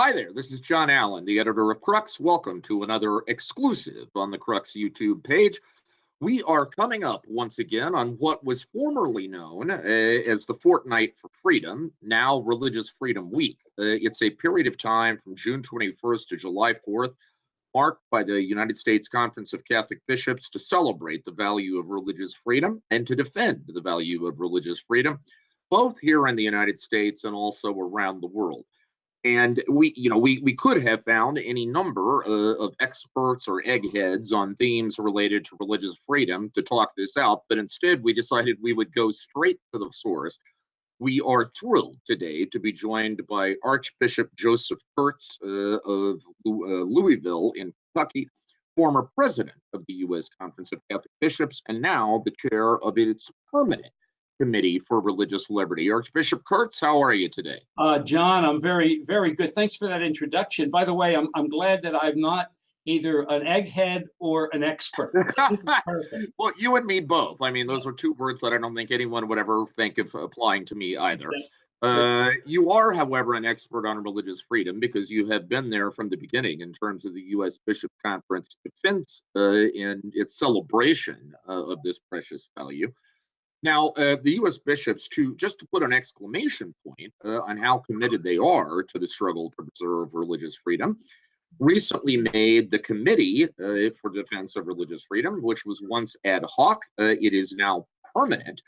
Hi there, this is John Allen, the editor of Crux. Welcome to another exclusive on the Crux YouTube page. We are coming up once again on what was formerly known as the Fortnight for Freedom, now Religious Freedom Week. It's a period of time from June 21st to July 4th, marked by the United States Conference of Catholic Bishops to celebrate the value of religious freedom and to defend the value of religious freedom, both here in the United States and also around the world. And we could have found any number of experts or eggheads on themes related to religious freedom to talk this out, but instead we decided we would go straight to the source. We are thrilled today to be joined by Archbishop Joseph Kurtz of Louisville in Kentucky, former president of the U.S. Conference of Catholic Bishops, and now the chair of its permanent Committee for Religious Liberty. Archbishop Kurtz, how are you today? John, I'm very, very good. Thanks for that introduction. By the way, I'm glad that I'm not either an egghead or an expert. This is perfect. Well, you and me both. I mean, those are two words that I don't think anyone would ever think of applying to me either. You are, however, an expert on religious freedom because you have been there from the beginning in terms of the U.S. Bishop Conference defense and its celebration of this precious value. Now, the U.S. bishops, just to put an exclamation point on how committed they are to the struggle to preserve religious freedom, recently made the Committee for Defense of Religious Freedom, which was once ad hoc. It is now permanent,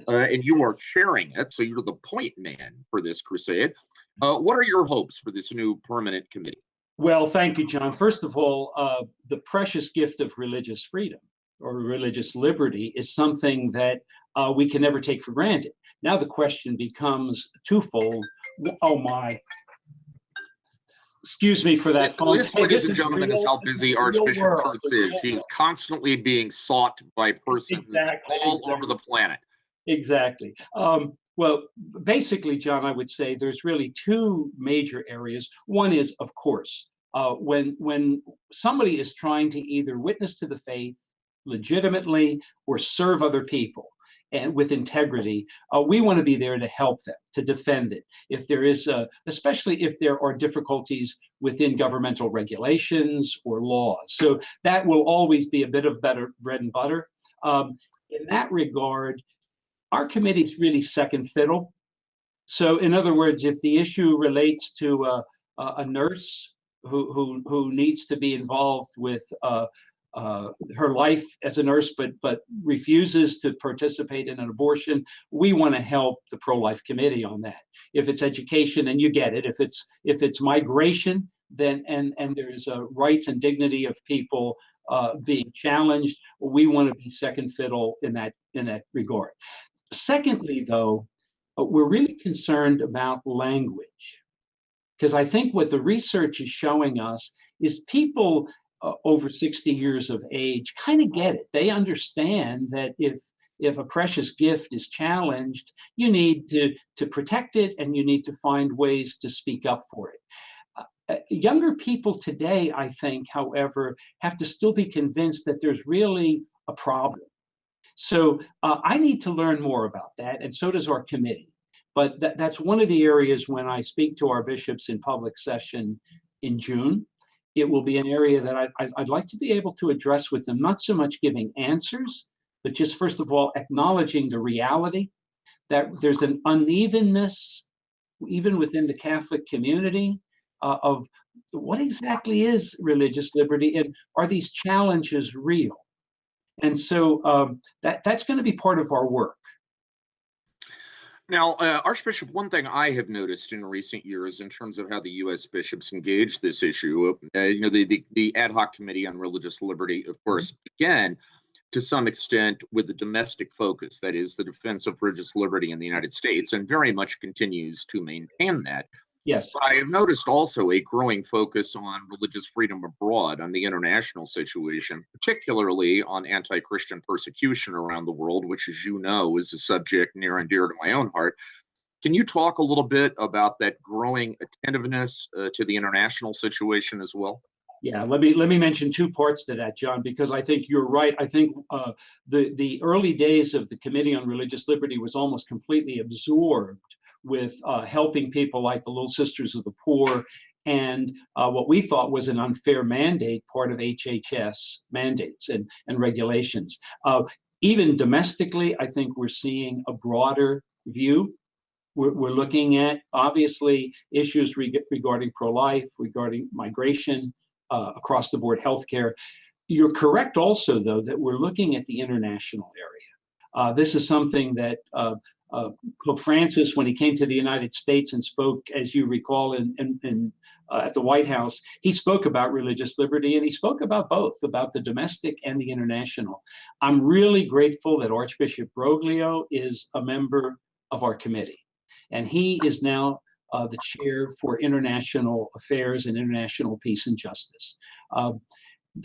and you are chairing it, so you're the point man for this crusade. What are your hopes for this new permanent committee? Well, thank you, John. First of all, the precious gift of religious freedom or religious liberty is something that we can never take for granted. Now the question becomes twofold. Oh my. Excuse me for that phone. This, ladies and gentlemen, is how busy Archbishop Kurtz is. He's constantly being sought by persons all over the planet. Exactly. Well, basically, John, I would say there's really two major areas. One is, of course, when somebody is trying to either witness to the faith legitimately or serve other people and with integrity, we want to be there to help them, to defend it. If there is, especially if there are difficulties within governmental regulations or laws. So that will always be a bit of better bread and butter. In that regard, our committee is really second fiddle. So in other words, if the issue relates to a nurse who needs to be involved with her life as a nurse, but refuses to participate in an abortion, we want to help the pro-life committee on that. If it's education, and you get it, if it's migration, then and there's rights and dignity of people being challenged, we want to be second fiddle in that regard. Secondly, though, we're really concerned about language, because I think what the research is showing us is people over 60 years of age kind of get it. They understand that if a precious gift is challenged, you need to protect it, and you need to find ways to speak up for it. Younger people today, I think, however, have to still be convinced that there's really a problem. So I need to learn more about that, and so does our committee. But that's one of the areas when I speak to our bishops in public session in June. It will be an area that I'd like to be able to address with them, not so much giving answers, but just first of all, acknowledging the reality that there's an unevenness, even within the Catholic community, of what exactly is religious liberty, and are these challenges real? And so that's going to be part of our work. Now, Archbishop, one thing I have noticed in recent years in terms of how the U.S. bishops engage this issue, the ad hoc committee on religious liberty, of course, began to some extent with the domestic focus, that is the defense of religious liberty in the United States, and very much continues to maintain that. Yes. But I have noticed also a growing focus on religious freedom abroad, on the international situation, particularly on anti-Christian persecution around the world, which, as you know, is a subject near and dear to my own heart. Can you talk a little bit about that growing attentiveness to the international situation as well? Yeah, let me mention two parts to that, John, because I think you're right. I think the early days of the Committee on Religious Liberty was almost completely absorbed with helping people like the Little Sisters of the Poor and what we thought was an unfair mandate, part of HHS mandates and regulations. Even domestically, I think we're seeing a broader view. We're looking at, obviously, issues regarding pro-life, regarding migration, across the board healthcare. You're correct also, though, that we're looking at the international area. This is something that Pope Francis, when he came to the United States and spoke, as you recall, at the White House, he spoke about religious liberty, and he spoke about both, about the domestic and the international. I'm really grateful that Archbishop Broglio is a member of our committee, and he is now the chair for international affairs and international peace and justice.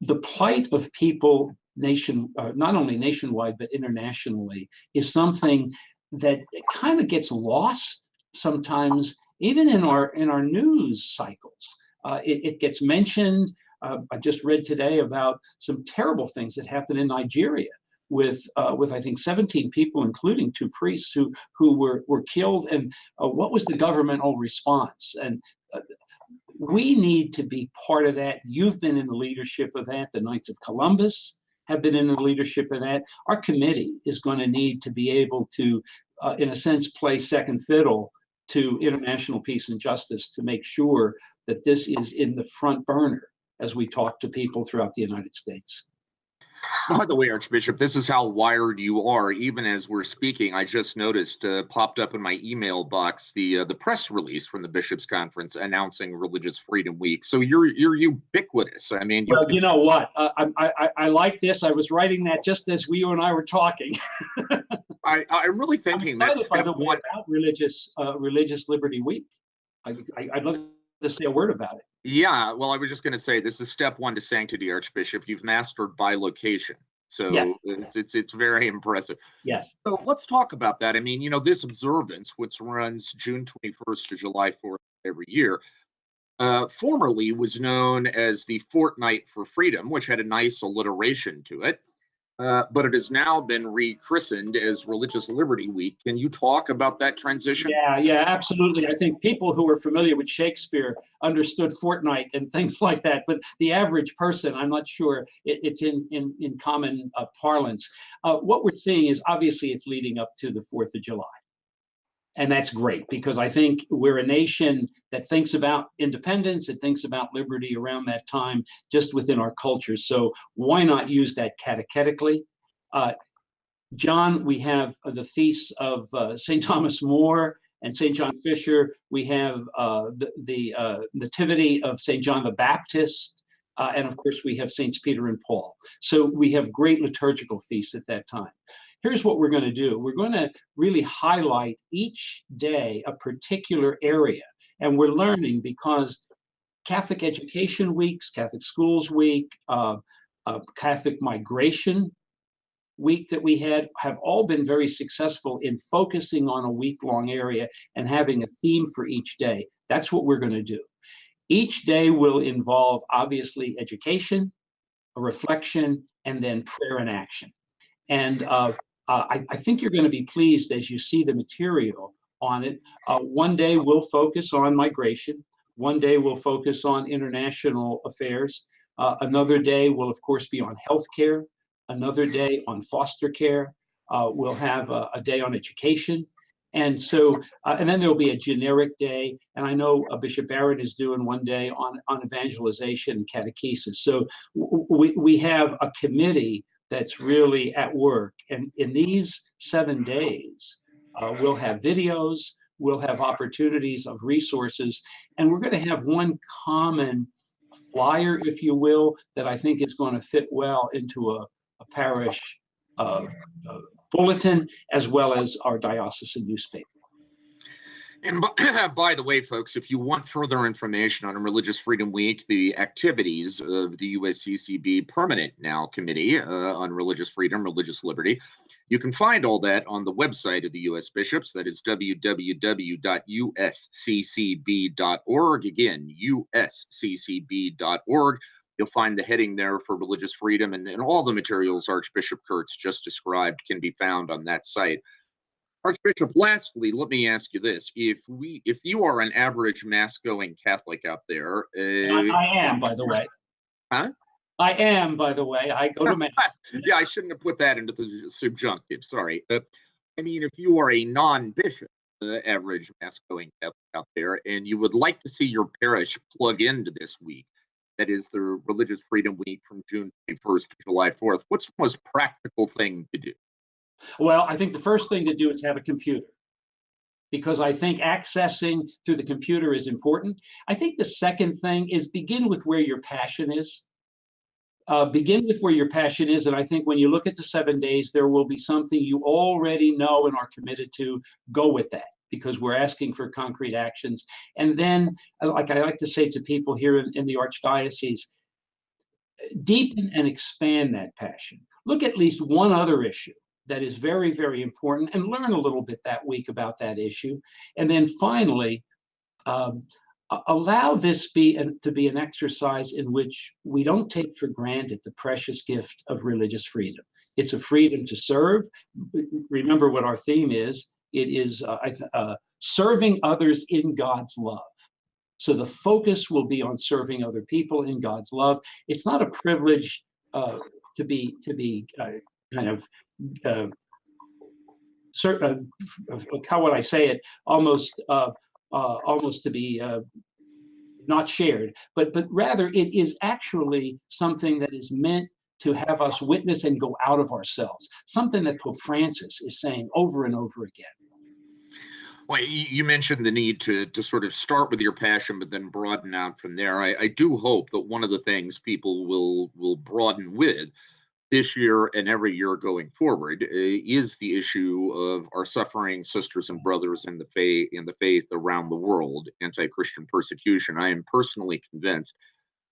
The plight of people not only nationwide but internationally is something that kind of gets lost sometimes, even in our news cycles. It gets mentioned. I just read today about some terrible things that happened in Nigeria with I think 17 people, including 2 priests, who were killed. And what was the governmental response? And we need to be part of that. You've been in the leadership of that. The Knights of Columbus have been in the leadership of that. Our committee is going to need to be able to, in a sense, play second fiddle to international peace and justice to make sure that this is in the front burner as we talk to people throughout the United States. By the way, Archbishop, this is how wired you are. Even as we're speaking, I just noticed popped up in my email box the press release from the Bishops' Conference announcing Religious Freedom Week. So you're ubiquitous. I mean, well, you know what? I like this. I was writing that just as you and I were talking. I'm really thinking that's step one about Religious Liberty Week. I'd love to say a word about it. Yeah, well, I was just going to say this is step 1 to sanctity, Archbishop. You've mastered bilocation, so yes. it's very impressive. Yes. So let's talk about that. I mean, this observance, which runs June 21st to July 4th every year, formerly was known as the Fortnight for Freedom, which had a nice alliteration to it. But it has now been rechristened as Religious Liberty Week. Can you talk about that transition? Yeah, absolutely. I think people who are familiar with Shakespeare understood fortnight and things like that, but the average person, I'm not sure it's in common parlance. What we're seeing is obviously it's leading up to the 4th of July. And that's great, because I think we're a nation that thinks about independence, it thinks about liberty around that time, just within our culture. So why not use that catechetically? John, we have the feasts of St. Thomas More and St. John Fisher. We have the Nativity of St. John the Baptist. And of course, we have Saints Peter and Paul. So we have great liturgical feasts at that time. Here's what we're going to do. We're going to really highlight each day a particular area. And we're learning, because Catholic Education Weeks, Catholic Schools Week, Catholic Migration Week that we had have all been very successful in focusing on a week-long area and having a theme for each day. That's what we're going to do. Each day will involve, obviously, education, a reflection, and then prayer and action. And I think you're going to be pleased as you see the material on it. One day we'll focus on migration. One day we'll focus on international affairs. Another day will, of course, be on healthcare. Another day on foster care. We'll have a day on education. And so, and then there'll be a generic day. And I know Bishop Barrett is doing one day on evangelization and catechesis. So we have a committee that's really at work. And in these 7 days, we'll have videos, we'll have opportunities of resources, and we're going to have one common flyer, if you will, that I think is going to fit well into a parish bulletin, as well as our diocesan newspaper. And by the way, folks, if you want further information on Religious Freedom Week, the activities of the USCCB Permanent Now Committee on Religious Freedom, Religious Liberty, you can find all that on the website of the U.S. Bishops. That is www.usccb.org. Again, usccb.org. You'll find the heading there for religious freedom, and all the materials Archbishop Kurtz just described can be found on that site. Archbishop, lastly, let me ask you this. If you are an average mass-going Catholic out there, And I am, by the way. huh? I am, by the way. I go to mass. Yeah, I shouldn't have put that into the subjunctive. Sorry. I mean, if you are a non-bishop, average mass-going Catholic out there, and you would like to see your parish plug into this week, that is the Religious Freedom Week from June 21st to July 4th, what's the most practical thing to do? Well, I think the first thing to do is have a computer, because I think accessing through the computer is important. I think the second thing is begin with where your passion is. Begin with where your passion is. And I think when you look at the 7 days, there will be something you already know and are committed to. Go with that, because we're asking for concrete actions. And then, like I like to say to people here in the Archdiocese, deepen and expand that passion. Look at least one other issue that is very, very important and learn a little bit that week about that issue. And then finally, um, allow this to be an exercise in which we don't take for granted the precious gift of religious freedom. It's a freedom to serve. Remember what our theme is. It is serving others in God's love. So the focus will be on serving other people in God's love. It's not a privilege to be kind of how would I say it? Almost to be not shared, but rather it is actually something that is meant to have us witness and go out of ourselves. Something that Pope Francis is saying over and over again. Well, you mentioned the need to sort of start with your passion, but then broaden out from there. I do hope that one of the things people will broaden with this year and every year going forward is the issue of our suffering sisters and brothers in the faith around the world, anti-Christian persecution. I am personally convinced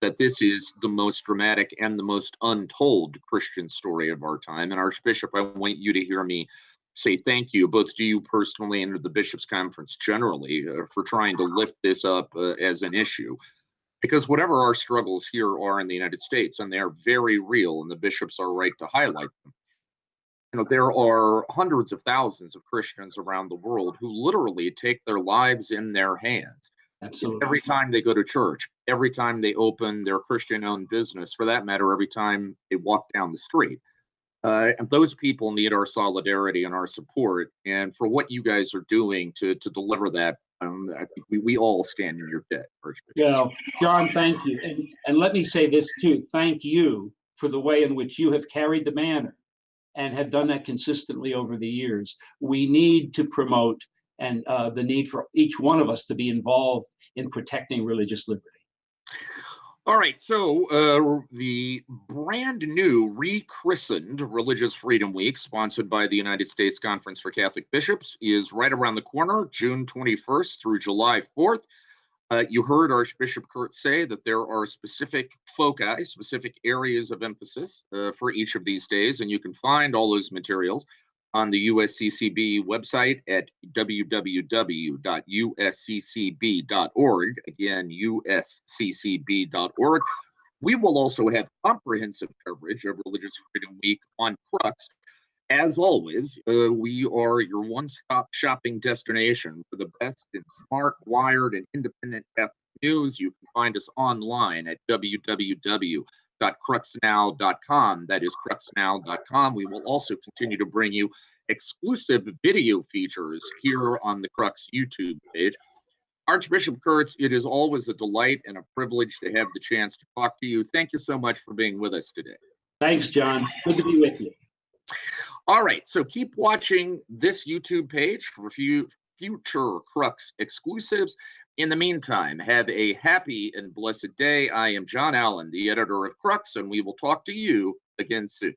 that this is the most dramatic and the most untold Christian story of our time. And Archbishop, I want you to hear me say thank you, both to you personally and to the Bishops' Conference generally, for trying to lift this up as an issue. Because whatever our struggles here are in the United States, and they are very real, and the bishops are right to highlight them, there are hundreds of thousands of Christians around the world who literally take their lives in their hands. Absolutely. Every time they go to church, every time they open their Christian-owned business, for that matter, every time they walk down the street. And those people need our solidarity and our support. And for what you guys are doing to deliver that, I think we all stand in your debt, Archbishop. Well, John, thank you. And let me say this too. Thank you for the way in which you have carried the banner and have done that consistently over the years. We need to promote and the need for each one of us to be involved in protecting religious liberty. All right, so the brand new rechristened Religious Freedom Week, sponsored by the United States Conference for Catholic Bishops, is right around the corner, June 21st through July 4th. You heard Archbishop Kurtz say that there are specific foci, specific areas of emphasis for each of these days, and you can find all those materials on the USCCB website at www.usccb.org. Again, usccb.org. We will also have comprehensive coverage of Religious Freedom Week on Crux. As always, we are your one-stop shopping destination for the best in smart, wired, and independent Catholic news. You can find us online at www.cruxnow.com. That is cruxnow.com. We will also continue to bring you exclusive video features here on the Crux YouTube page. Archbishop Kurtz, it is always a delight and a privilege to have the chance to talk to you. Thank you so much for being with us today. Thanks, John. Good to be with you. All right, so keep watching this YouTube page for future Crux exclusives. In the meantime, have a happy and blessed day. I am John Allen, the editor of Crux, and we will talk to you again soon.